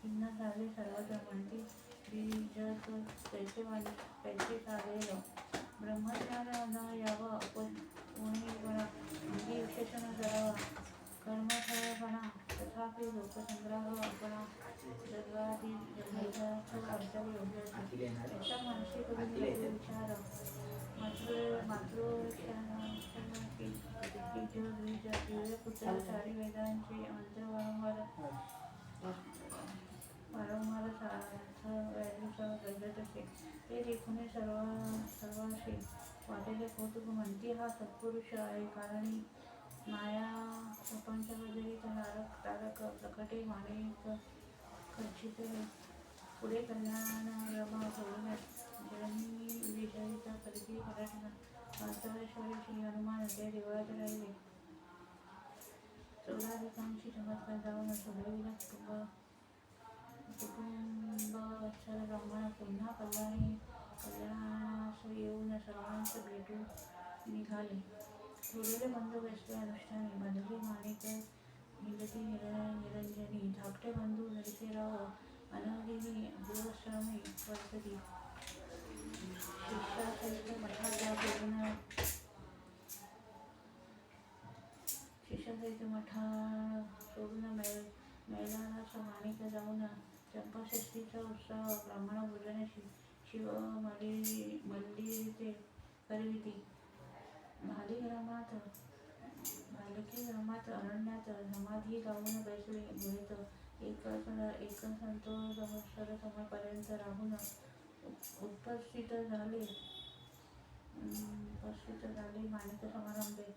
खिन्न झाले सर्वत्र म्हणती बीजच पैसे चालेल ब्रह्मज्ञान न यावं उणेपणा अंगी विशेषण जरावा कर्मफळपणा तथापि लोकसंग्रहपणा जगादी जगाचा कर्तव्य योग्य याचा मानसी करून विचार पुत्र चारी वेदांचे मंत्र वारंवार गरजत असे ते देखून सर्वांशी वाटेले कौतुक म्हणती हा सत्पुरुष आहे कारण माया प्रपंचबद्दली तारक प्रकटे माणिक खचित पुढे कल्याण रमा सोडून जननी विजयीचा परिधी पराठना वास्तवेश्वरी श्री हनुमान त्या देवळात राहिले 14 दिवसांची चमत्कार जाऊन सोडविला कुटुंब वत्सल ब्राह्मण पुन्हा कल्याणास येऊन सर्वांस भेटून निघाले ठेवलेले बंदोबस्ते अनुष्ठानी बदली माणिक हिंदती निरंजनी धाकटे बंधू नरसीराव अनवधीनी गृहश्रमी वर्तती शिष्यासहित मठा सोडून मैदानास माणिक जाऊन चंपाषष्ठीचा उत्सव ब्राह्मण भोजन शिव मल्लिते करविती भालकी ग्रामात अरण्यात समाधी लावून बसले गुहेत एक संतोष समयपर्यंत राहून उपस्थित झाले माणिक समारंभे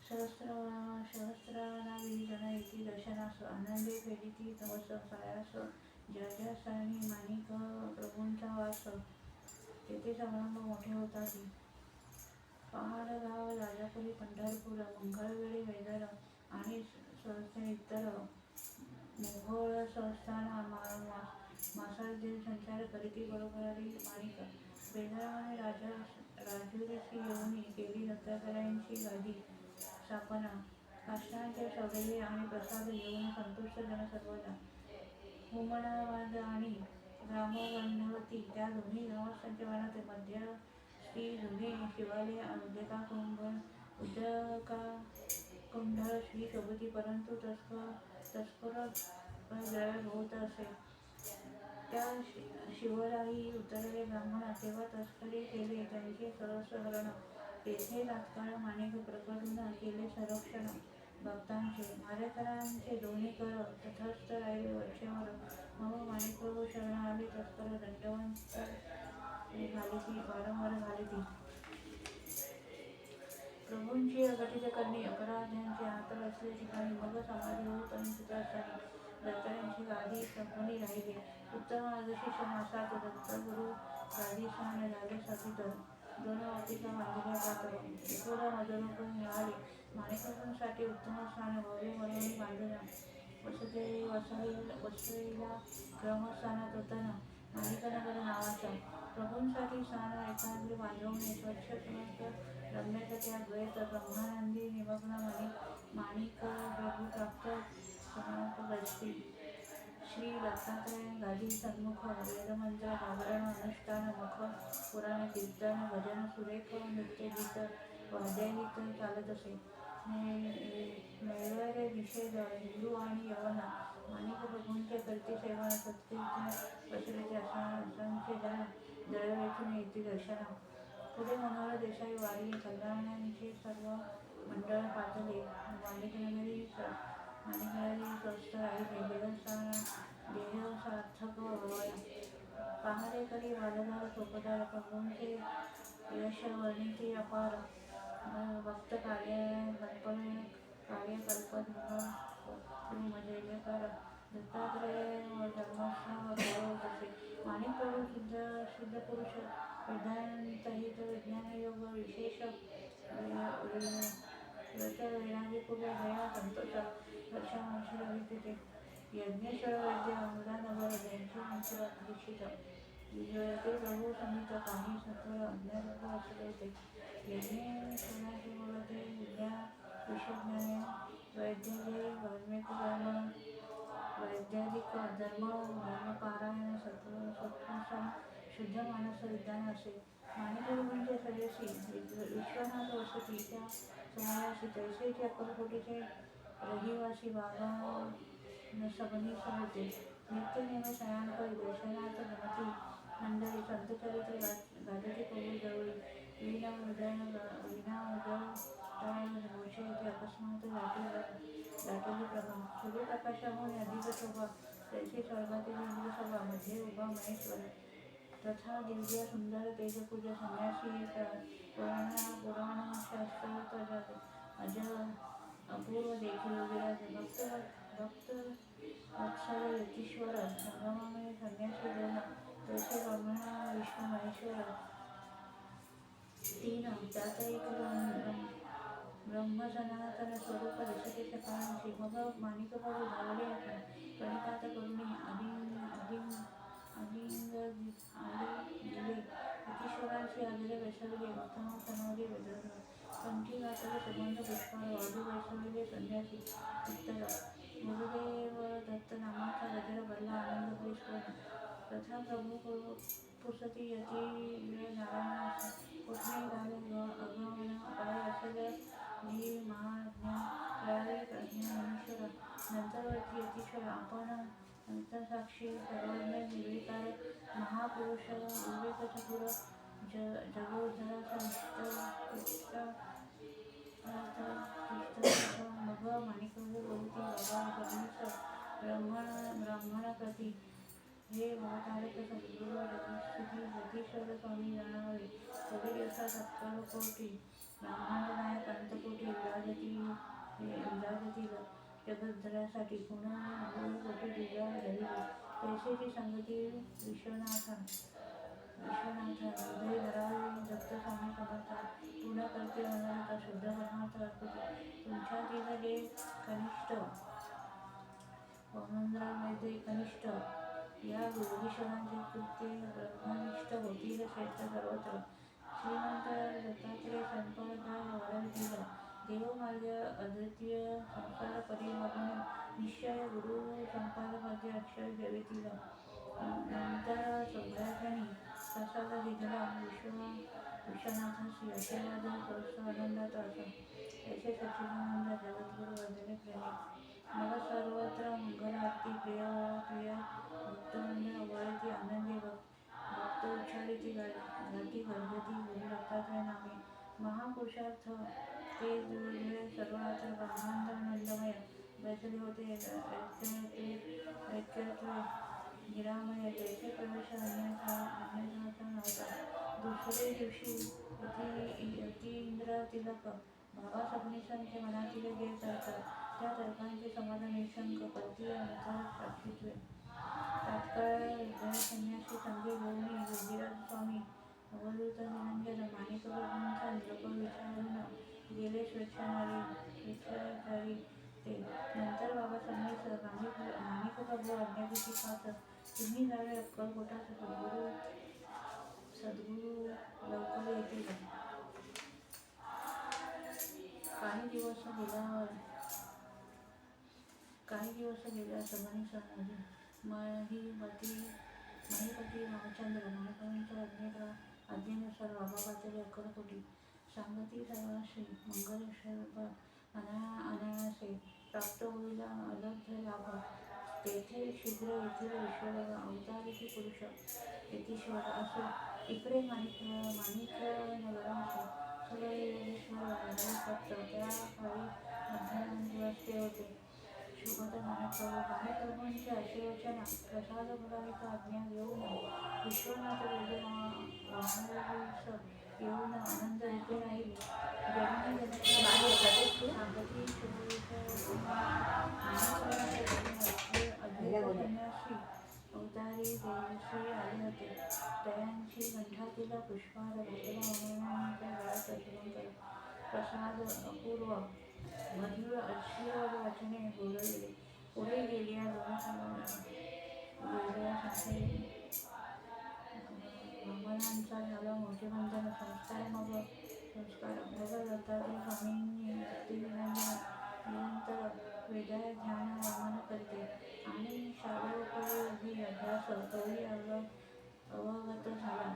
सहस्रानावी जन येती दर्शनास आनंदे फेडिती नवस सायास ज्या ज्या स्थानी माणिक प्रभूंचा वास तेथे समारंभ मोठे होतात पहाडगाव राजापुरी पंढरपूर मंगळवेळी वेदर आणि सहस्र इतर मोहोळ संस्थान मासाळदेव संचार करीती बरोबरी माणिक बेदराने राजुरीशी येऊन केली दत्तात्रयांची गादी स्थापना काष्टांचे सोडले आणि प्रसाद येऊन संतुष्ट जन सर्वदा हुमणाबाद आणि ग्रामगंधवती त्या दोन्ही ग्रामस्थांच्या मनात मध्यस्थी जुने शिवालय उदका श्री शोभती परंतु तस्कर द्रव्य होत असे त्या शिवराई उतरले ब्राह्मण तेव्हा तस्करी केले त्यांचे सरसहरण तेथे तात्काळ माणिक प्रकटून केले संरक्षण भक्तांचे मारेकरांचे दोन्ही कर तटस्थ राहिले वरचेवर मग माणिक प्रभू शरण आले तस्कर दंडवंत घालिती वारंवार घालिती प्रभूंची अघटित करणे अपराध्यांचे हात असले ठिकाणी मग समाधी होत आणि चित्रास्थानी दत्तांची गादी संपणी राहिली उत्तम आदर्शिष मासात दत्तगुरु गादीस्थान झाले स्थापित 2 वाटिका बांधल्या जात विपुल मजरूप मिळाले माणिकांसाठी उत्तम स्थान भव्य मनोनी बांधला वसईला ग्रामस्थानात होताना माणिकनगर नावाचा प्रभूंसाठी स्थान एकाग्र बांधवणे स्वच्छ समस्त रम्याच्या त्या द्वैत ब्रह्मानंदी निमग्न माणिक प्रभू प्राप्त समर्थ बसती श्री दत्तात्रय गादी सन्मुख वेदमंत्र जागरण अनुष्ठान मुख पुराण कीर्तन भजन सुरेख नृत्यगीत वाद्यगीत चालत असे मेळवर निषेध हिंदू आणि यवन माणिक प्रभूंचे करते सेवन सत्कीर्तन पसरते असंख्य जन दरवेळून येते दर्शना पुढे मनोहर देसाई वारी कल्याणांचे सर्व मंडळ पातले माणिकनगरी स्वस्थ राहिले देवस्थान देह सार्थक व्हावया पहारेकरी वालदार चोपदार प्रभूंचे यश वर्णिते अपार भक्त कार्यकल्पजयकार दत्तात्रय धर्मस्थ गौरव तसे माणिक प्रभू सिद्ध पुरुष वेदांतहित विज्ञानयोग विशेष व्रत वैराग्यपूर्व दया संतोष वर्षांशी रहिते यज्ञेश्वर वैद्य अमृतानगर त्यांची मंत्र दीक्षित विजयते प्रभू समित काही सत्वर अज्ञात असले ते यज्ञेश्वराचे बोलते विद्या विश्वज्ञाने वैद्यजय वाल्मिक ब्रह्म वैद्याधिक धर्मपारायण सत्वसम शुद्ध मानस विद्वान असे. माणिकरी म्हणजे श्रेयसी विश्वनाथ वसती त्या समयासी तैसेची अक्कलकोटीचे रहिवासी बाबा सबनीस होते. नित्य नेहमी शयन करी दर्शनार्थ गमती मंडळी संतचरित्र गाजती कबूल जवळी विना उदय मोर्चे येथे अकस्मात दाटेली प्रभा सूर्यप्रकाशाहून अधिक शोभा तैसे स्वर्गातील इंद्रसभा मध्ये उभा महेश्वर तथा दिव्य सुंदर तेजपुज संन्यासी पुराण शास्त्र अज अपूर्व देखील विराज भक्त वत्सल यतीश्वर संगमामय संन्यासी दोन तैसे ब्रह्मणा विष्णू महेश्वर तीन त्यात एक ब्रह्मसनातन स्वरूप दिसते सकाळची मग माणिक बघू धावले आपण कणिकात करुणी आलिंग दिले यतीश्वरांची आदरे बसवले उत्तम तनवले वेदर कंठी घातले सुगंध पुष्पार वाढू बसवले संन्यासी उत्तर गुरुदेव दत्त नामाचा गजर भरला आनंद परिस्फुरण तथा प्रभू पुसती यती वेळ नारायणास कुठे घाले अगमन काय असेल ही महाज्ञा कळाली प्रज्ञा मनुष्यरा नंतरवरती यतीश्वर आपण अंतसाक्षी सर्वज्ञ निर्विकार महापुरुष विवेक चतुर जगोधरा संष्ट मग माणिकप्रभू बोलती बाबा सबनीस ब्राह्मणप्रती हे भवतारक सद्गुरू यतीश्वर स्वामी जाणावे कवी दिवसात अक्कलकोटी ब्रह्मांड नायक अंतकोटी विराजतील जगद्धरासाठी पुन्हा कोटी दिव्या धरली तैसेची संगती विश्वनाथा हृदय धरावे दत्त स्वामी समर्था पूर्ण करते मनोरथ शुद्ध परमार्थ अर्पित तुमच्यातील जे कनिष्ठ पौनंद्रामध्ये कनिष्ठ या योगीश्वरांचे कृत्य ब्रह्मनिष्ठ होतील श्रेष्ठ सर्वत्र श्रीमंत दत्तात्रय संप्रदाय वडवतील देवमार्ग अद्वितीय संसार परिमागून निश्चय गुरु संपादमध्ये अक्षर जवितील नंतर सौभाग्याने प्रसाद दिला विश्वनाथाशी आशीर्वाद प्रोत्साह आनंदात असा ऐसे सच्चिदानंद जगद्गुरु वंदने प्रेमी मग सर्वत्र मंगल आरती प्रिय भक्तवंद अवळती आनंदी भक्त उच्चारिती गाती गर्भती गुरु दत्तात्रय नामे महापुरुषार्थ ते जुळले सर्वत्र ब्रह्मांडानंदमय बसले होते ऐक्यत्व निरामय तैसे प्रवेश अन्यथा नव्हता. दुसरे दिवशी यती इंद्र तिलक बाबा सबनीसांचे मनातील जे तर्क त्या तर्कांचे समाधान निशंक कल्पी अंतर साक्षीत्वे तात्काळ विद्या संन्यासी संधी घेऊन योगीराज स्वामी अवधूत निरंजन माणिकप्रभूंचा निरोप विचारून गेले स्वेच्छाचारी ते नंतर बाबा सबनीस माणिकप्रभू आज्ञापिती पाहत तुम्ही जावे अक्कलकोटात सद्गुरू लवकर येतील. काही दिवस गेल्या सबनीसांमध्ये महीपती रामचंद्र माणिकांच्या आज्ञेनुसार बाबा पाचले अक्कलकोटी सांगती सर्वांशी मंगल अनायासे प्राप्त होईल अलभ्य लाभ तेथे शीघ्र येथील विश्वदेव अवतारिकी पुरुष यतीश्वर असो इकडे माणिक नगराशी सर्व योगेश्वर फक्त त्या काळी मध्यान्ह ते होते. शुभद माणिकप्रभूंचे आशीर्वचन प्रसाद पुरावित आज्ञा घेऊन विश्वनाथ वानरवेश येऊन आनंद येथे राहिले. सांगती संन्यासी अवतारी देवश्री आले होते. तयांची कंठातील पुष्पार भगवानांच्या गळ्यात शुभंकर प्रसाद अपूर्व मधुर अश्लील वाचने बोलवले. पुढे गेल्या ब्राह्मणांचा झाला मोठे बंधन संस्कार दत्तात्रय स्वामींनी भक्तिनिरंतर वेदाय ध्यान वामन करते आणि शालोपरी तोही अवगत झाला.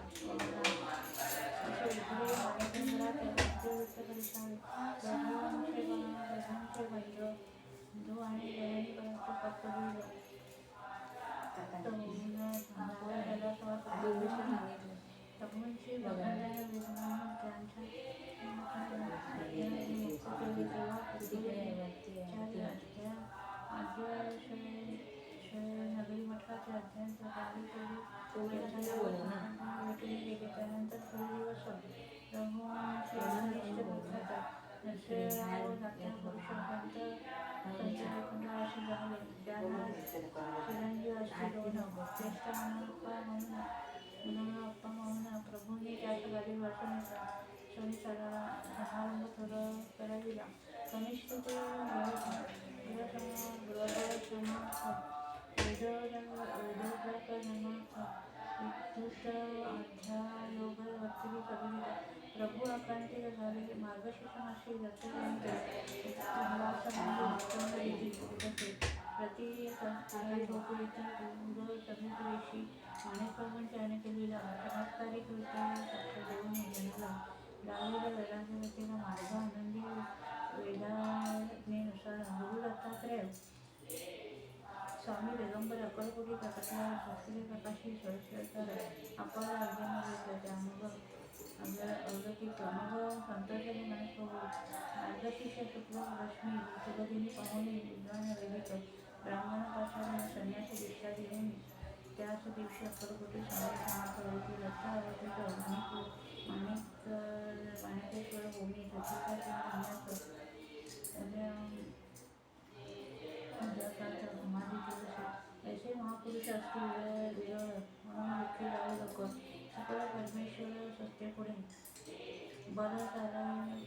असे उघडे माणिकेंद्रात व्यक्त करीत प्रभूंचे बंधू आणि बहिणी परंतु फक्त होईल प्रभूंची बघायला विद्वान नगरी मठाचे अध्ययन त्यानंतर थोडे दिवस प्रभूंचे अनिष्ट पुरुषोपंत असे झाले. त्यांना चिरंजीव अशी दोन ज्येष्ठ अप्पा म्हणून प्रभूंनी त्याच गाडी बसून समारंभ कराविला. कनिष्ठ ते प्रभू आकांक्षित झाले. मार्गशीर्ष मासी प्रति समितीशी अनेक प्रभूंचे अनेक लिहिला चमत्कारिक देऊन जनाला लावलेल्या वेदांच्या व्यक्तीला मार्ग आनंदी वेदाज्ञेनुसार गुरु दत्तात्रय स्वामी दिगंबर अक्कलकोटी प्रकटल्यावर शास्त्रीय प्रकाशी सरस्वतर अपार अर्जुन त्यामुळं अवलौकिक अनुभव संतोषाने मनस्वभू मार्गशीर्ष शुक्ल रश्मी सुगदिनी पाहुणे विद्वान वैदिक ब्राह्मणापासून संन्यासी दीक्षा देऊन त्याच दिवशी अक्कलकोटी समाज होती. दत्त अवधूत माणिकेश्वर भूमी ऐसे महापुरुष असतील विरळ म्हणून दुःखी जाऊ लोक सकळ परमेश्वर सत्य पुढे बल चालत नाही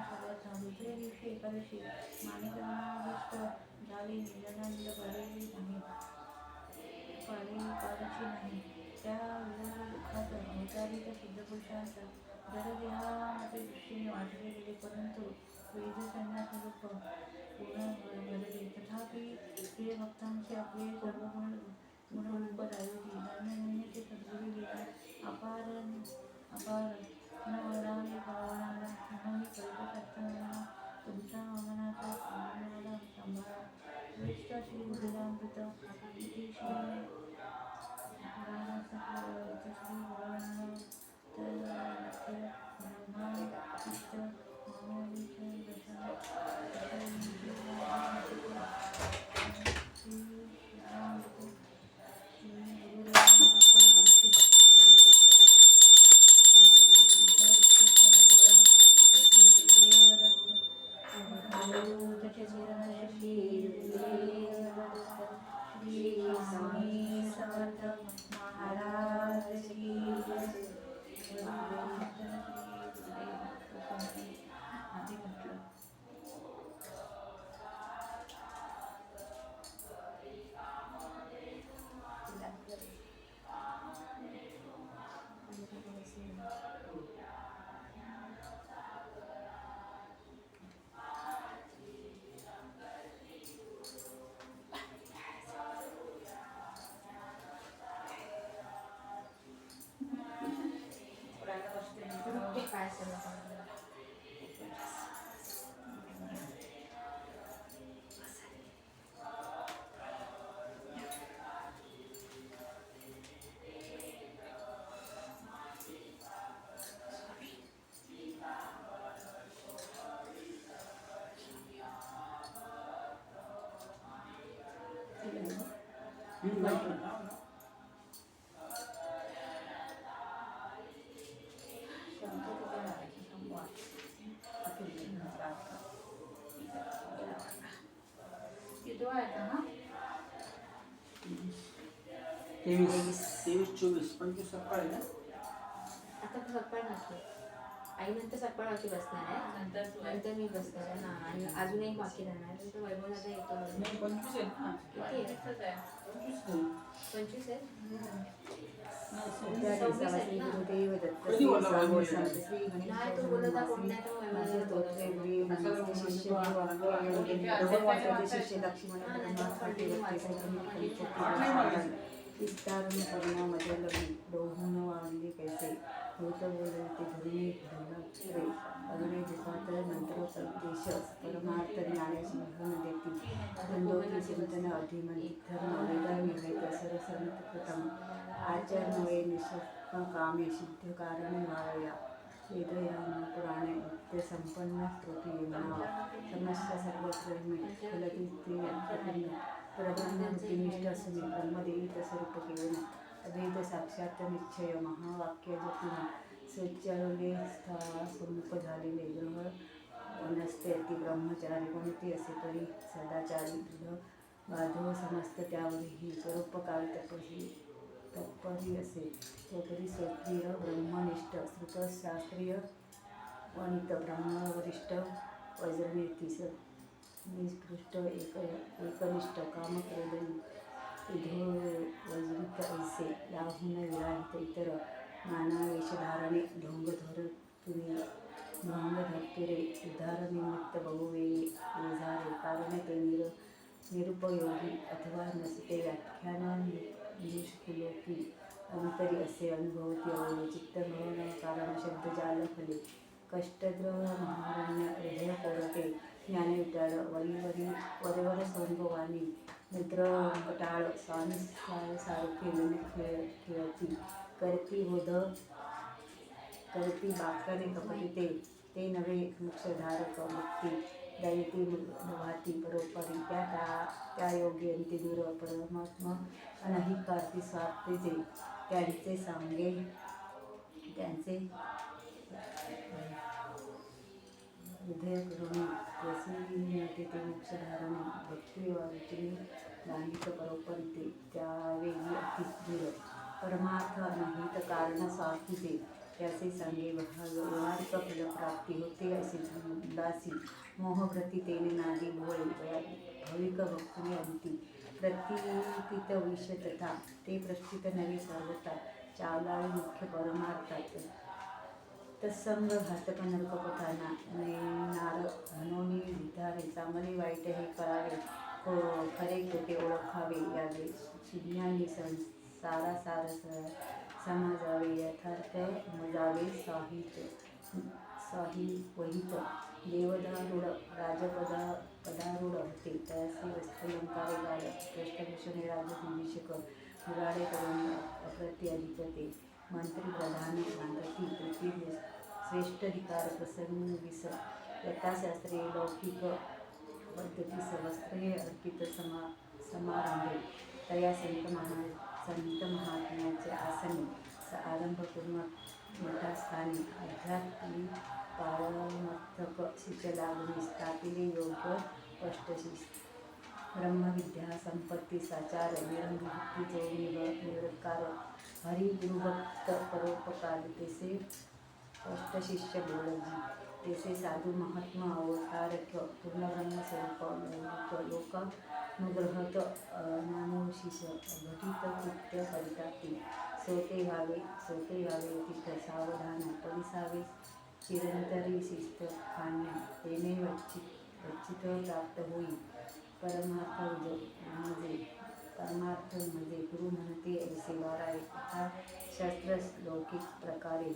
सगळ्यात. दुसऱ्या दिवशी एकादशी माणिकनाथ झाली. निजनंद पाडची नाही. त्या विरळ दुःखात अवतारित सिद्धपुरुषांचा जडदेहामध्ये दृष्टीने वाटले गेले, परंतु वेद संन्यासरूप पूर्ण घडले. तथापि प्रिय भक्तांचे आपले सर्व गुणरूप दायोगी धन्यधन्यचे सद्गुरू लीला अपार न वरावे भावनाला म्हणून करीत असताना तुमच्या वामनाचा आनंदाला सांभाळा. विष्ट श्री गुरुरामृत इति श्री ब्रह्मा इष्ट तेवीस 24 25 सकाळ आहे ना. आता सकाळ नसते आई नंतर सकाळ अशी बसणार आहे, नंतर मी बसणार आहे ना. आणि अजून एक बाकी राहणार तर वैभव दादा येतो. नाही 25 आहे ना. किती आहे? 25 आहे. 25 आहे. त्या दिवसाला श्री गुरुदेव दत्त कधी श्री बोलला बाई साई मी? समर्थ श्री गणेश नाही, तो बोलत होता, कोण नाही, तो माझे स्तोत्रे प्रिय मनस्ते शिष्य देव दोन वाजता शिष्य लक्ष्मण परमात्माचे वक्ते सगळी विस्तारण करणं मजे लग्न दोहून वाढले कैसे होत बोलले ते धरुणी धर्मात्रे अग्ने दुखात मंत्र उपदेश परमार्थ ज्ञानेश निघून देती धंदोती चिंतन अधिमनी धर्म वेदा विवेक सरसंत कृतम आचरण वे निष्प कामे सिद्ध कारण भावया वेदयान पुराणे नित्य संपन्न स्तोती म्हणावा समस्या सर्वत्र फलती ते परब्रह्मनिष्ठ असून ब्रह्मदेवित स्वरूप केवळ अद्वैत साक्षात निश्चय महावाक्य जपून सोच्चारले स्वरूप झालेले ग्रह वनस्ते अति ब्रह्मचारी कोणते असे तरी सदाचारी दृढ बाधव समस्त त्यावरही परोपकार तत्परी असे तोपरी क्षत्रिय ब्रह्मनिष्ठ श्रुतशास्त्रीय वणित ब्रह्मवरिष्ठ वज्रनेती निष्पृष्ट एकनिष्ठ कामक्रोधनी इधो वज्रित ऐसे याहून विराहित इतर नाना वेशधारणे ढोंगधर धरतुरे उद्धारनिमित्त बहुवेळी ओझारे कारण ते निरुपयोगी अथवा नसते व्याख्यान निष्कुलोकी अंतरी असे अनुभवती अवये चित्त भवन कारण शब्दजाल फले कष्टद्रव महारण्य हृदय कोरटे ज्ञाने विटाळ वरीवर सोंगवाणी मित्र कटाळ स्वामी सारखे खेळती करती बोध करती बाकाने कपटी ते नवे मोक्षधारक मुक्ती दैती भाती परोपरी त्या योगी अंती दूर परमात्मा अनधिकारती स्वार्थेचे त्यांचे सांगे त्यांचे हृदय करुणी प्रसिद्धी ते मोक्षधारणे भक्ती वाचनी दानिक परोपरिते त्यावेळी अति दूर परमार्थ अनहित कारण स्वार्थीते त्याचे सांगे व्यवहारिक फलप्राप्ती होते असे उदासी मोहप्रती तेने नादी भोळे भाविक भक्तीने अंती प्रतिपित विष तथा ते प्रस्थित नवे सर्वता चावलाळी मुख्य परमार्थात तत्संग घातक नरकपथाना नेणार म्हणून विधारे चांगले वाईट हे कळावे खरे खोटे ओळखावे यावे शून्याने सारासार समाजावे यथार्थ मजावे वहित देवदारूढ पदारूढ होते त्याचे वस्त्रलंकारे गाड पृष्ठभूषणे राजविभीषक मुराडे करून अप्रत्याधिपते मंत्री प्रधान शांतती पृथ्वी श्रेष्ठाधिकार प्रसंगिस यथाशास्त्रे लौकिक पद्धतीस वस्त्रे अर्पित समारंभे तया संत महात्म्याचे आसने आरंभ करून मठास्थानी अध्यात्मी पारमर्थक शिष्यलागुनी स्थापिले योग्य अष्टशिष ब्रह्मविद्या संपत्ती साचार निरंभक्ती जो निरकार हरिगुरुभक्त परोपकार तेसे अष्टशिष्य बोलजी तेसे साधू महात्मा अवतारक पूर्णब्रह्मस्वरूप लोकानुग्रहत नामोशिष घटित कृत्य करिताती सोते व्हावे तिथ सावधान परिसावे चिरंतरी शिस्त खाण्या तेने वच्चित प्राप्त होई परमार्थ म्हणजे गुरु म्हणते ऐसे वाराय तथा शास्त्र लौकिक प्रकारे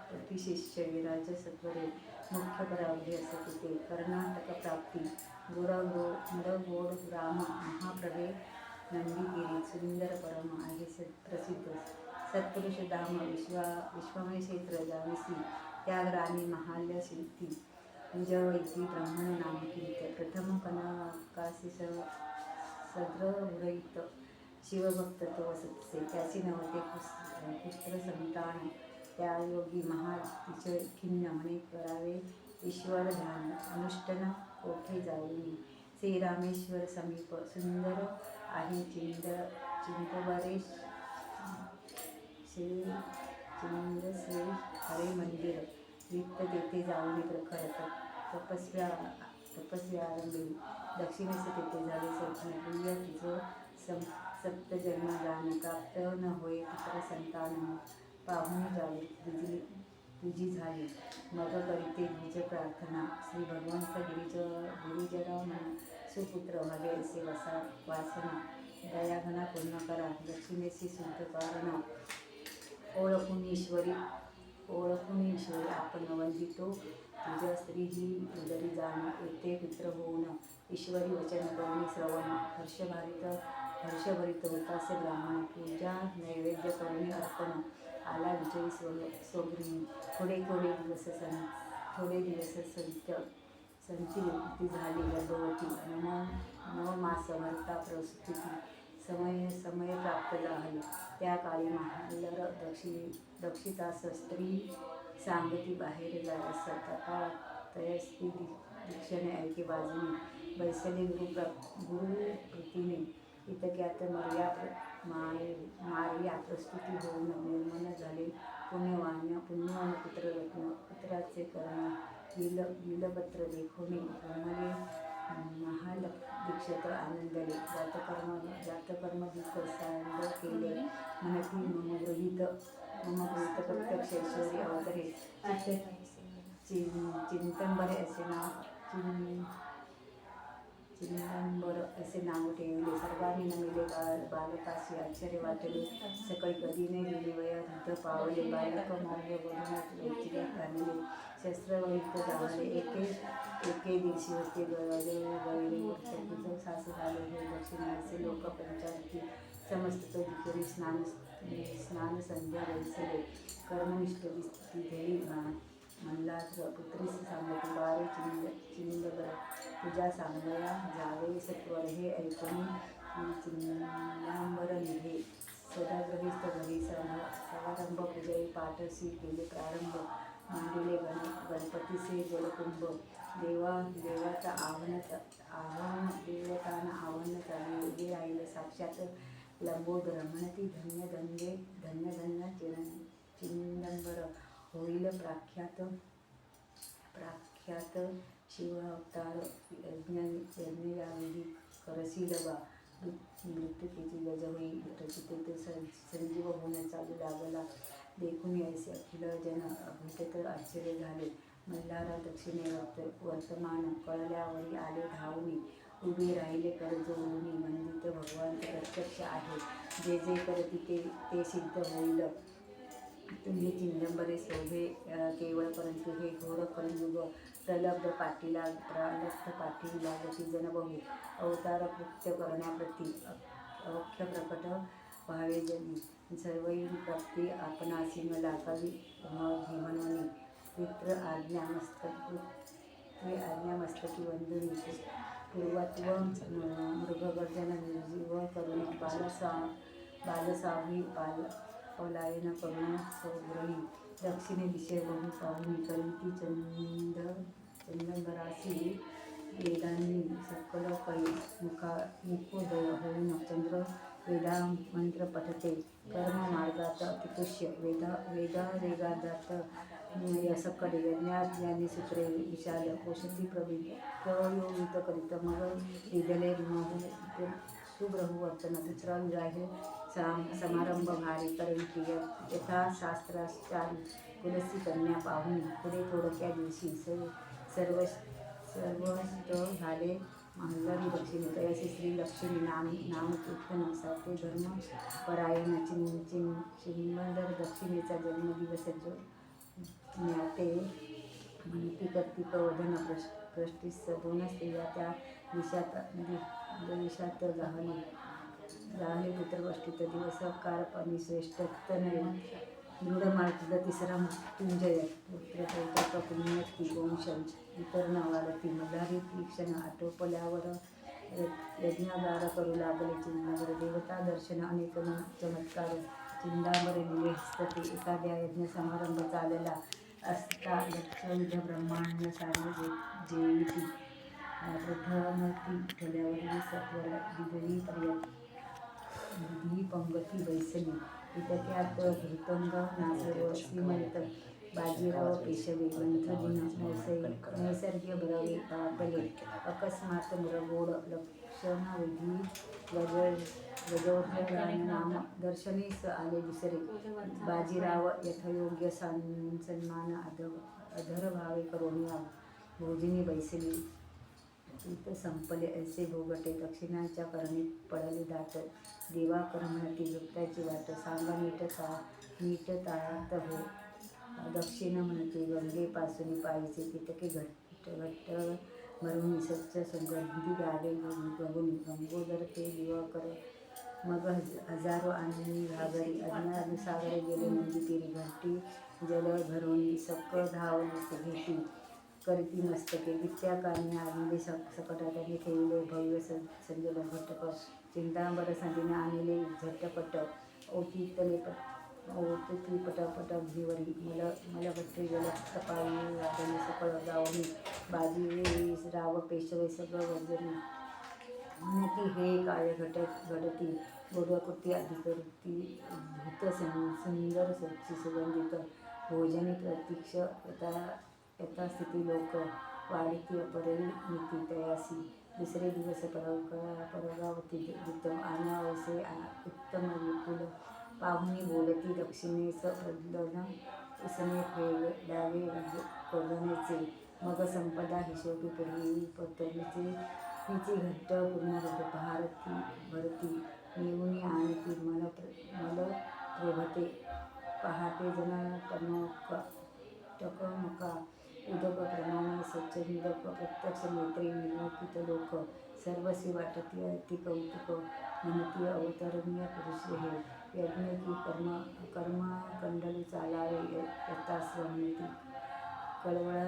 प्रतिशिष्य विराज सत्वरे मुख्य परावधी असते ते कर्नाटक प्राप्ती गोड राम महाप्रभे नंदीगिरी सुंदर परम आहे प्रसिद्ध सत्पुरुष धाम विश्वमय क्षेत्र जाविसी त्याग्रामी महाल्य सिद्धी निजवैद्य ब्राह्मण नामकीर्त प्रथम कनकासी सद्रवृत शिवभक्तत्व सत्से त्याची नवते पुत्र संतान त्या योगी महातिच खिन्न म्हणे करावे ईश्वर ध्यान अनुष्ठन कोठे जाऊनी श्रीरामेश्वर समीप सुंदर आहे चिंतवरे श्री हरे मंदिर वित्त तेथे जाऊन प्रखर तपस्वी आरंभली दक्षिणेस तेथे झाले सज्जन प्रिय तिचं सप्तजन्म दान प्राप्त न होय पुत्र संतान पाहून जावे तुझी झाली मग करीते द्विज प्रार्थना श्री भगवंत गिरिजराव सुपुत्र व्हावे असे वासना दयाघना पूर्ण करा दक्षिणेशी शुद्ध कारण ओळखून ईश्वरी आपण वंदितो तुझ्या स्त्री ही उदरी जाण येते पुत्र होऊन ईश्वरी वचन करुणी श्रवण हर्षभरित होतासे ब्राह्मण पूजा नैवेद्य करुणी अर्पण आला विजयी स्वगृही थोडे दिवस संती ती झाली गर्भवती नव मास भरता प्रसूती समय प्राप्त झाले त्या काळी महालर दक्षितास स्त्री सांगती बाहेर जायस तयस्ती दीक्षणे ऐके बाजूने बैसले गुरुप्रीतीने इतक्यात मार्या प्रस्तुती होऊन निर्माण झाले पुण्यवान पुत्राचे कर्ण विलपत्र देखोने ब्रह्मले महाल दीक्षित आनंदले जातकर्म दुःख सांड केले म्हणती मम गृहीत प्रत्यक्ष ऐश्वर्य अवतरे चिंतंबरे असे नाव ठेवले सर्वांनी नमिले बालकाशी आश्चर्य वाटले सकाळी कधी ने गेले वयात पावले बालक मौल्य बघून घालले शस्त्रवहित जावले एके दिवशी होते गळले सासू झाले हे दक्षिणाचे लोक पंचायती समस्त दिगरी स्नान संध्या वैसले कर्मनिष्ठ विधी मल्हार पुत्रीस सांगत बारे चिंदबर तुझ्या सांगया जावे सत्वर हे ऐकून चिंदांबर निघे सदाग्रहिस्त घरी समारंभ पूजई पाठशी केले प्रारंभ मांडिले गणपतीचे जलकुंभ देवाचा देवतांना आव्हान चालू उभे राहिले साक्षात लंबोदर म्हणती धन्य चिंदंबर होईल प्रख्यात शिवावतार यज्ञयाविधी करशील बा मृत्यूची गज होई रचिते संजीव होऊन चालू लागला देखून ऐसे अखिल जन अभूत आश्चर्य झाले मल्हारा दक्षिणे वर्तमान कळल्यावरी आले धावून उभे राहिले कर जोडून मंदित भगवान प्रत्यक्ष आहे जे करती ते सिद्ध होईल तुम्ही चिंदंबरे शोभे केवळ परंतु हे घोर कलियुग प्रलब्ध पाठीला गती जन बहु अवतार कृत्य करण्याप्रती अवख्य प्रकट व्हावे जनी सर्वैन प्राप्ती आपणासी न लागावी म्हणून पितृ आज्ञामस्तकी वंदनी पूर्वत्व मृगगर्जन निर्जीव करून बालसावी पलायन करून स्वगृही दक्षिणे दिशे बघून पाहून करीती चंदंबरासी वेदांनी सकल कळी मुखोदय होऊन चंद्र वेदामंत्र पठते कर्म मार्गात अतिपुष्य वेगादात सकल यज्ञाज्ञानी सूत्रे विशाल पोषती प्रयोगित करीत मग विदले सुब्रहु वर्तन दुसरा विराह समारंभ भारी करविती यथाशास्त्राचार तुलसी कन्या पाहून पुढे थोडक्या दिवशी सर्वस्त झाले महालरी दक्षिणे तयासी श्री लक्ष्मी नाम कीर्तन साते धर्म परायण चिन्मंदर दक्षिणेचा जन्मदिवस ज्ञाते म्हणती करती प्रवधन प्रष्टीस दोन स्त्रिया त्या देशात जाहले पुत्रवष्टीत दिवस कारपाणी श्रेष्ठ तनय दृढमार्ग तिसरा मृत्युंजय पुत्रकौतक पुण्यक्ती गोंशं वितरण वाढती मल्हारी तीक्षण आटोपल्यावर यज्ञागार करू लागले चिन्हावर देवता दर्शन अनेक चमत्कार चिंदांबर दिले हस्तते एखाद्या यज्ञ समारंभ चालला असता लक्षविध ब्रह्मांड सारे जेविती प्रथमती ठेल्यावर सत्वर विधी पंगती वैसली इतक्यात भृतंग नासव श्रीमंत बाजीराव पेशवे ग्रंथदिन नैसर्ग्य बरवे पापले अकस्मात मुरगोड लक्षण विधी नाम दर्शनीस आले दुसरे. बाजीराव यथयोग्य सन्मान अधरभावे करून भोजनी बैसली. तीत संपले ऐसे भोगटे दक्षिणाच्या करणीत पडले दाट. दिवाकर म्हणती झोपत्याची वाट सांगा नीट ताळात हो. दक्षिण म्हणते गंगेपासून पायचे तितके घट्ट भरून स्वच्छ सुगंधी गावे गगून गंगोदर ते दिवाकर. मग हजारो आनंदी घागरी अज्ञानुसागरे गेले नदी तीरी. घरटी जल भरून सक धावली घेती करती मस्तके. विद्या कारणे आणले सकटा त्यांनी ठेवले भव्य संजलन घटक. चिंतांबर संधीने आणले झटपट ओती पटपट अग्निवरी. मलभट्टी जलक्त पायी वादने सकळ जावणी. बाजी राव पेशवे सगळं वर्जनी. म्हणती हे काय घडती गोडकृती अधिकृती धूत सुंदर स्वच्छ सुगंधित. भोजनी प्रतीक्ष यथास्थिती लोक वाढती अपरे नीती तयासी. दुसरे दिवस परगावती दूत आणावसे उत्तम विपुल. पाहुणी बोलती दक्षिणेस प्रद्लन उसने फेडावे करुणेचे. मग संपदा हिशोबी पूर्वी पतलीचे हिची घट्ट पूर्ण भरती नेऊन आणती मल प्रभते. पहाटे जन टकमका उदक प्रमाणे स्वच्छ निदक. प्रत्यक्ष नेत्री निलोकित लोक सर्वस्वी वाटती अति कौतुक. म्हणती अवतरणीय पुरुष हे यज्ञ की कर्मकंडली चालावे यथास्व. म्हणती कळवळा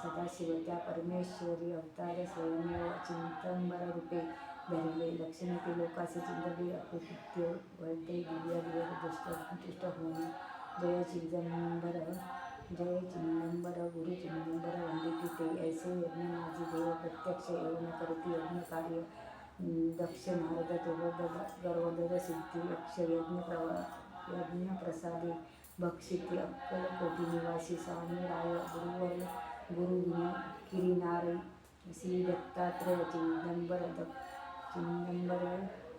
सदाशिव त्या परमेश्वरी अवतार स्वयमेव चिंतंबर रूपे धरिले. लक्षणे लोकासे चिंतली अकृत्य वैद्य दिव्य दुष्ट होणे. जय चिदंबर गुरु चिदंबर वंदिती ते. ऐसे यज्ञ माझी देव प्रत्यक्ष येऊन करती यज्ञ कार्य. दक्ष नारद गर्वोदर सिद्धी यक्ष यज्ञ प्रसादे भक्षिती. अक्कलकोटी निवासी स्वामी राय गुरुदिन किरीनारी. श्री दत्तात्रय चिदंबर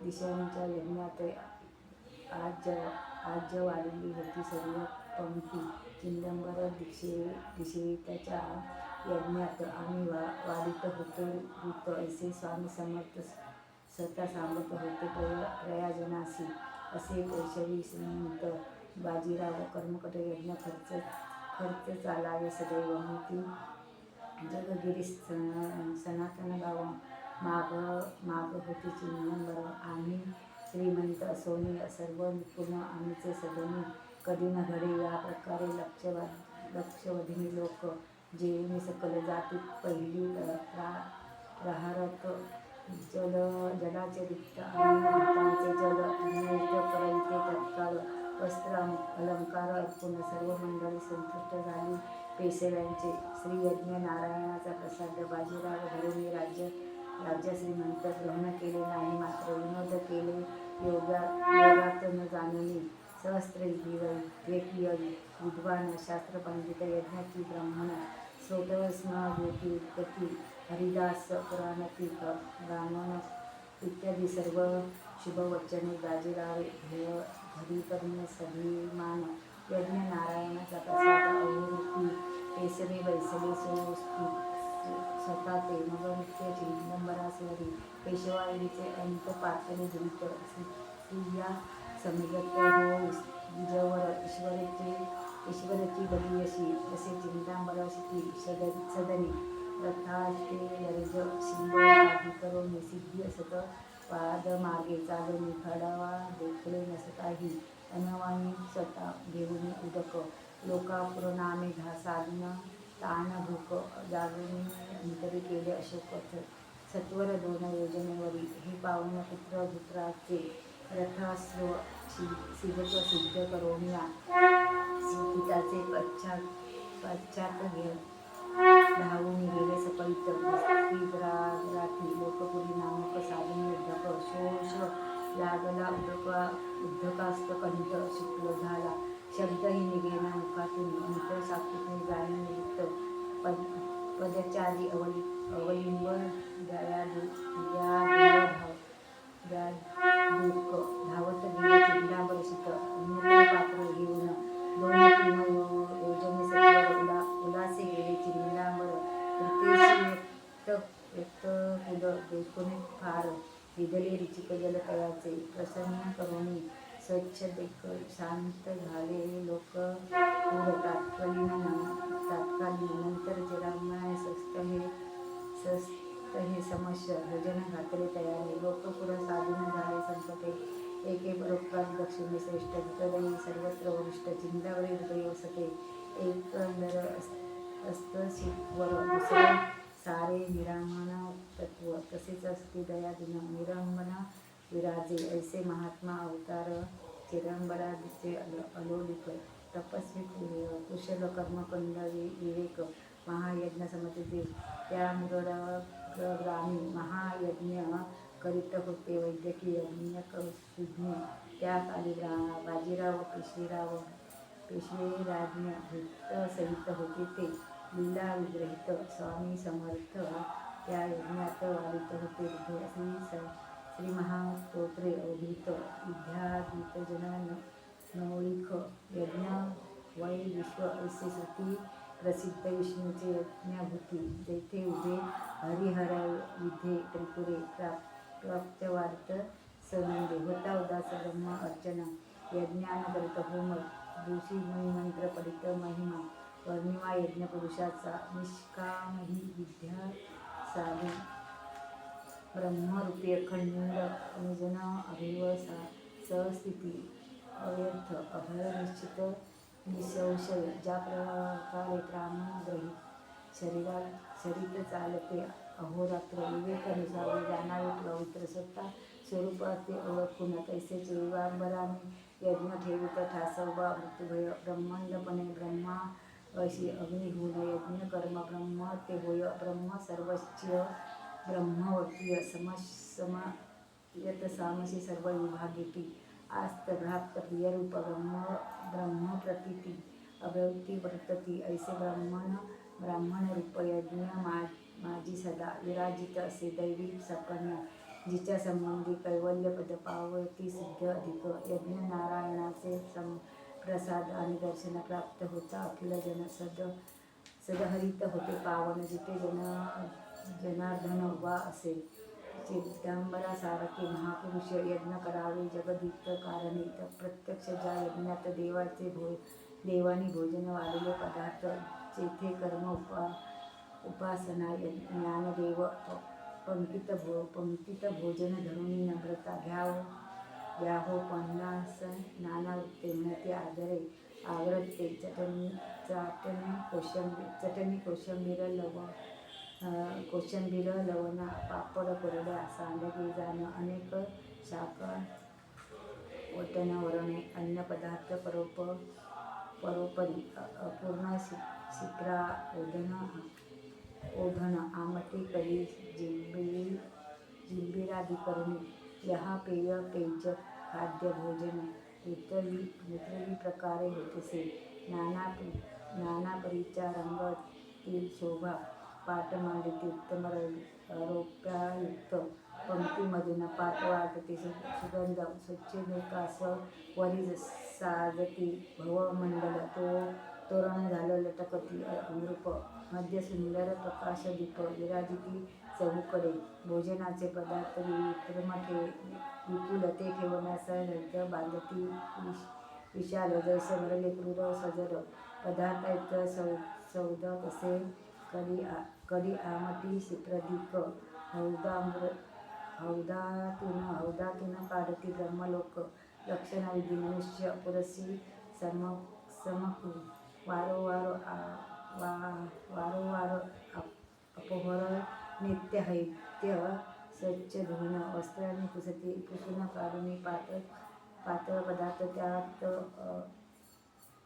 दिशांच्या यज्ञात आज वाढली होती सर्व पंक्ती. चिदंबर दिशेच्या यज्ञात आम्ही वाढीत होतो ऋत. ऐसे स्वामी समर्थ स्वतः सांगत होते प्रयाजनासी. असे पेशवी श्रीमंत बाजीराव कर्मकट यज्ञ खर्च चालावे सदैव. म्हणती जगगिरी सनातन गाव माग होती चिदंबर. आम्ही श्रीमंत असोनी सर्व निपुण आमचे सदनी. कधी न घडे या प्रकारे लक्षवधिनी लोक. जेवणी सकल जातीत पहिली प्रहारत जलाचे रिक्त आणि भूतांचे जल अन्नयुक्त करविते तत्काळ. वस्त्र अलंकार अर्पून सर्व मंडळी संतुष्ट झाली पेशव्यांचे. श्रीयज्ञ नारायणाचा प्रसाद बाजीराव घरोनी राज्य श्रीमंत ग्रहण केले नाही मात्र विनोद केले योगात न जाणली. सहस्त्रयुगी वैद्यकीय विद्वान शास्त्रपंडित यज्ञकी ब्राह्मण श्रोतस्म ज्योती उत्पत्ती हरिदास पुराणती ब्राह्मण इत्यादी सर्व शुभवचने बाजीरावे घरी करणे सभिमान. यज्ञ नारायणाचा प्रसाद अवृत्ती पेसरे बैसले स्वतः ते. मग नित्य चिदंबरासवरी पेशवाईचे अंत पातळी धुरित. स्त्रिया समिगत हो द्विजवर ईश्वरची बलियशी. असे चिदंबराशी सदनी रथाष्टे लर्ज शिंब आदी करून सिद्धी सत पाद मागे चालून खडावा देखले नसताही. अनवाणी स्वतः घेऊन उदक लोकापुरनामे साधन ताण भूक जागून अंतरी केले अशोक. सत्वर 2 योजनेवरी हे पावन पुत्र धृतराष्ट्राचे रथास्व शिवत्व सिद्ध करोनिया पिताचे पश्चात धावून गेले सपलित. स्त्रीग्राठी लोकपुरी नामक साधन उद्धक. शोष लागला उद्धकास्त कंठ शुक्ल झाला. शब्दही निघेना मुखातून. अंत साक्षीतून जाणे निवृत्त. पदचारी अवलिंब दया दुर्भाव दुःख धावत गेले चिंतांबर सुत अन्यत्र पात्र घेऊन 2-3 योजने उलासे गेले चिंतांबर कृतेशी व्यक्त कुल देखून फार विदले रुचिक जल तयाचे प्रसन्न करुणी स्वच्छ देख शांत झाले लोक पूर तात्कालीन नंतर चिरामय स्वस्त हे समस्या भजन घातले तयारे लोकपुर साधून झाले संकटे एके बरोबर दक्षिणे श्रेष्ठ भूतदयी सर्वत्र वरिष्ठ चिंतावरी हृदय वसते एकंदर अस्तशिवर दुसरे सारे निरामन तत्व तसेच असते दयादिन निरंबन विराजे ऐसे महात्मा अवतार चिरंबराचे अलोलिक तपस्वी कुशल कर्मकंड विवेक महायज्ञ समजते त्या मुरडग्रामी महायज्ञ करीत होते वैद्यकीय यज्ञ सुज्ञ त्या काली बाजीराव पेशवे राज्ञ भृत सहित होते ते लीला विग्रहित स्वामी समर्थ त्या यज्ञात वाढीत होते श्री महास्तोत्रे अवधूत विद्याधीत जन नवलिख यज्ञ वै विश्व ऐसे श्रुती प्रसिद्ध विष्णूचे यज्ञभूती जेथे उभे हरिहर विधे त्रिपुरे प्राप्तवार्थ सनंदे होता उदास ब्रह्म अर्चना यज्ञान करीत होम दिवशी मंत्र पडित महिमा वर्णिमा यज्ञ पुरुषाचा निष्कामही विद्या साधू ब्रह्मरूपी अखंड अनुजन अभिवसा सहस्थिती अव्यर्थ अभय निश्चित निसंशय ज्या प्रकारे प्राण ग्रहित शरीर चालते अहोरात्र विवेकानुसार जाणावे पवित्र सत्ता स्वरूप ते ओळखून तैसेच विवांबराने यज्ञ ठेवित ठासवा मृत्यूभय ब्रह्मांडपणे ब्रह्मा अशी अग्निहून यज्ञ कर्म ब्रह्म ते होय ब्रह्म सर्वस्य ब्रह्मवर्तीय यतसामसी सर्व विभागेती आस्त भ्राप्त प्रियरूप ब्रह्म प्रतीती अभ्यवती वर्तती ऐसे ब्राह्मण रूप यज्ञ माझी सदा विराजित असे दैवी सपन्य जिच्या संबंधी कैवल्य पद पावती सिद्ध अधिक यज्ञ नारायणाचे प्रसाद आणि दर्शन प्राप्त होता अखिल जन सदहरित होते पावन जिथे जनार्दन उभा असे चिदंबरा सारखे महापुरुष यज्ञ करावे जगदित कारणे प्रत्यक्ष ज्या यज्ञात देवानी भोजन वाढले पदार्थ जेथे कर्म उपासना ज्ञानदेव पंक्तीत भोजन धरून नम्रता घ्याहो पन्नास नाना वृत्ते म्हणते आदरे आवडते चटणी कोशिंबीर लवणा पापड कोरड्या सांडगे जाणं अनेक शाखा वटण वरणे अन्नपदार्थ परोपरी अपूर्ण शिक्रा ओधन आमटे करी जिंबिरादी करणे यहा पेय पेज खाद्य भोजन इतरही प्रकारे होतेसे नाना परीच्या रंगातील शोभा पाठ मांडते उत्तम रौप्यायुक्त पंक्तीमधून पाठ वाटते सुगंध स्वच्छनेकास वरी साजती भवमंडल तोरण झालं लटकती अमृप मध्य सुंदर प्रकाशदीप विराजिती चहूकडे भोजनाचे पदार्थ विपुल ते ठेवण्यास हृदय बांधती विशाल जैसे भरले क्रूर सजर पदार्थ सौद कसे कडी आमटी प्रदीप हौदातून काढती ब्रह्मलोक लक्षणविधी मनुष्य पुरसी समकू वारंवार अपहर नित्य हैत्य स्वच्छ धुवन वस्त्राने पुसून काढून पातळ पदार्थ त्यात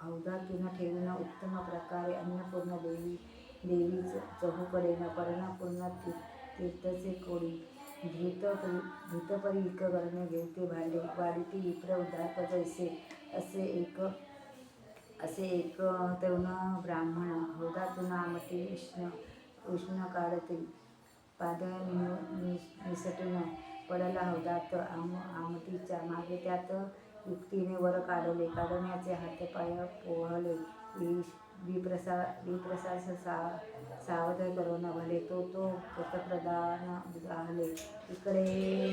हौदातून ठेवून उत्तम प्रकारे अन्नपूर्ण देवीच चहूकडेन पर्णपूर्ण तीर्थचे कोडी धृतपरी करणे घेते भांडे वाढीती विप्र उदात्त जैसे असे एक तरुण ब्राह्मण हौदातून आमटी उष्ण काढतील पाद निसटून पडला हौदात आमटीच्या मागे त्यात युक्तीने वर काढण्याचे हातपाय पोहले. विप्रसास सावध करून भले तो गतप्रदान राहिले. इकडे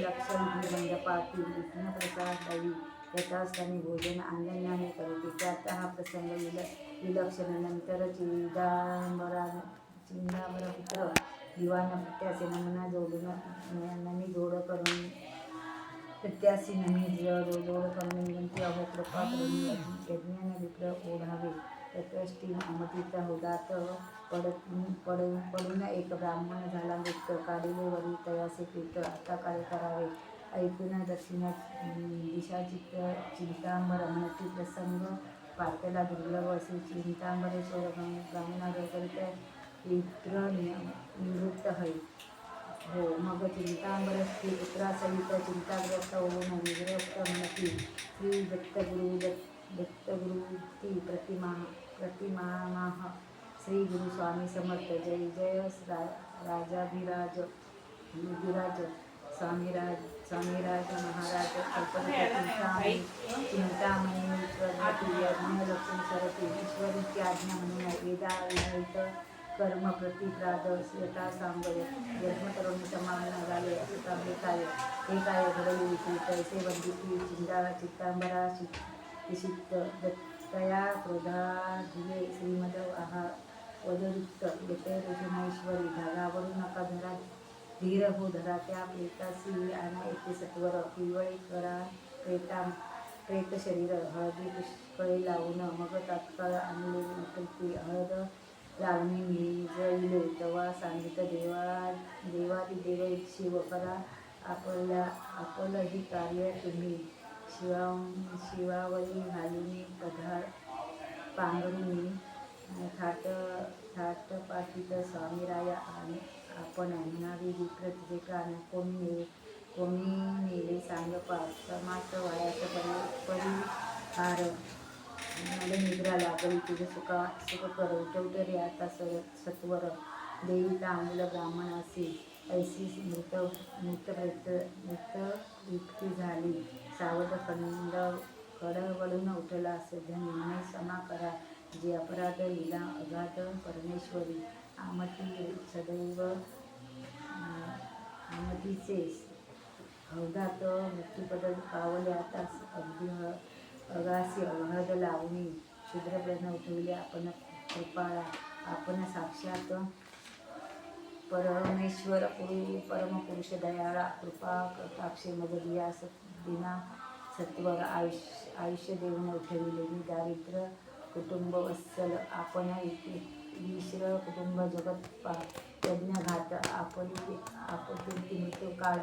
लक्षविधी मंडपातील विष्णुप्रसाद दैवी यथास्थानी भोजन आनंदाने करते. त्यात हा प्रसंग विलक्षण. नंतर चिंदांबरपुत्र दिवाण पित्याचे नमना जोड करून विनंती, अहो कृपा करून यज्ञाने विप्र ओढावे. ततष्टी आमटीत हौदात पडून एक ब्राह्मण झाला मृत. काढिले वरी तयासे पीठ, आता काय करावे. ऐकून दक्षिण दिशा चिंतांबर म्हणती, प्रसंग पार्त्याला दुर्लभ असे. चिंतांबरेश्वर गमनाकरिता विप्र निवृत्त हो. मग चिंतांबर स्त्री पुत्रासहित चिंताग्रस्त होऊन निवृत्त म्हणती, श्री दत्तगुरुती प्रतिमामाह. श्री गुरु स्वामी समर्थ. जय जय राजाधिराज योगीराज स्वामीराज महाराज. कल्पवृक्ष चिंतामणी यज्ञ लक्ष्मी सरती. ईश्वरीची आज्ञा म्हणून वेदाविहित कर्म प्रतिप्राद यथा सांग. यज्ञ करून समागम झाले असता हे काय घडले विपरीत. तैसे वंदिती चिंतांबरा शित दत्तया क्रोधाधिये. श्रीमद वदरुक्त येते ऋषिमेश्वरी. धागावरू नका धरा धीर हो धरा. त्या प्रेतासी आणा येते सत्वर. पिवळे करा प्रेत शरीर. हळदी पुष्कळे लावून मग तात्काळ आणले विकृती. हळद लावणी मिजविले. तेव्हा सांगित, देवादिदेव शिव करा आपलही कार्य तुम्ही. शिवावरी घालिनी पांघरुणी थाटपाटीत स्वामीराया आपण म्हणावी, विप्र तुझे प्राण कोणी नेले सांग पास. समास वायास परिहार. मला निद्रा लागली तुझे सुख कर. उठवते रे आता सत्वर. देई तांबूल ब्राह्मणासी. ऐसी मृत युक्ती झाली. सावध खडवळून उठलास धन्य क्षमा करा. जे अपराध लीला अगाध परमेश्वरी. आमटीचे हौदात मृत्यूपद पावले. आता अगदी अगासी हळद लावणी. शूद्रप्रज्ञ उठविले आपण कृपाळा. आपण साक्षात परमेश्वर परमपुरुष दयाळा. कृपा कटाक्षे मग दिना सत्वर. आयुष्य देऊन उठविले मी दारिद्र्य कुटुंब वत्सल. आपण विश्र कुटुंब जगत यज्ञ घात. आपली मृत्यू काळ